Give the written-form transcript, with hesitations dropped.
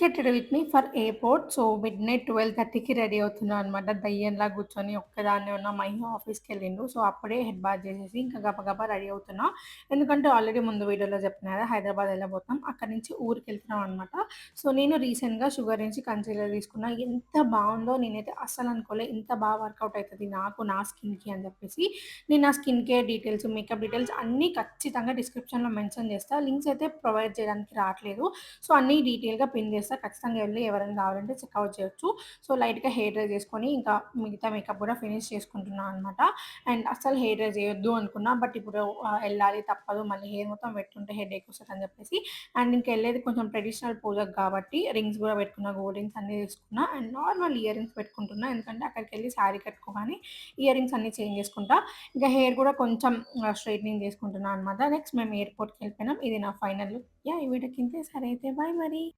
Get ready with me for airport. So, midnight 12:30కి ready అవుతున్నా అనమాట. దయ్యంలా కూర్చొని ఒక్కదాన్నే ఉన్నా. మహి ఆఫీస్‌కెళ్ళిండు. సో, అప్పుడే హెడ్ బాత్ చేసేసి ఇంకా గబగబా రెడీ అవుతున్నా. ఎందుకంటే ఆల్రెడీ ముందు వీడియోలో చెప్పినా కదా! హైదరాబాద్ ఎళ్ళబోతున్నాం. అక్కడి నుంచి ఊరికెళ్తున్నాం అనమాట. సో, నేను రీసెంట్‌గా షుగర్ నుంచి కన్సీలర్ తీసుకున్నా. ఎంత బావుందో నేనైతే అస్సలనుకోలే. ఇంత వర్కౌట్ అయితది నాకు, నా స్కిన్‌కి అని చెప్పేసి. నేను నా skin care details, makeup details అన్నీ ఖచ్చితంగా డిస్క్రిప్షన్‌లో మెన్షన్ చేస్తా. లింక్స్ అయితే ప్రొవైడ్ చేయడానికి రాట్లేదు. సో, అన్నీ డీటెయిల్‌గా పిన్ చేస్తా. ఖచ్చితంగా వెళ్లి ఎవరైనా కావాలంటే చెక్‌ఔట్ చేయొచ్చు. సో, లైట్‌గా హెయిర్ డ్రై చేసుకొని, ఇంకా మిగతా మేకప్ కూడా ఫినిష్ చేసుకుంటున్నా అనమాట. అండ్ అస్సలు హెయిర్ డ్రై చేయొద్దు అనుకున్నా. బట్ ఇప్పుడు ఎళ్ళాలి తప్పదు. మళ్ళీ హెయిర్ మొత్తం వెట్ ఉంటే హెడేక్ వస్తదని చెప్పేసి. అండ్ ఇంకెళ్ళేది కొంచెం ట్రెడిషనల్ పూజకి కాబట్టి రింగ్స్ కూడా పెట్టుకున్నా. గోల్డ్ రింగ్స్ అన్నీ తీసుకున్నా. అండ్ నార్మల్ ఇయర్ రింగ్స్ పెట్టుకుంటున్నా. ఎందుకంటే అక్కడికెళ్ళి శారీ కట్టుకోగానే ఇయర్ రింగ్స్ అన్నీ చేంజ్ చేసుకుంటా. ఇంకా హెయిర్ కూడా కొంచెం స్ట్రెయిటనింగ్ చేసుకుంటున్నా అనమాట. నెక్స్ట్ మేము ఎయిర్‌పోర్ట్‌కెళ్ళిపోయినాం. ఇది నా ఫైనల్ లుక్. యాహ్! ఈ వీడియోకి ఇంతే. సరే అయితే బాయ్ మరి.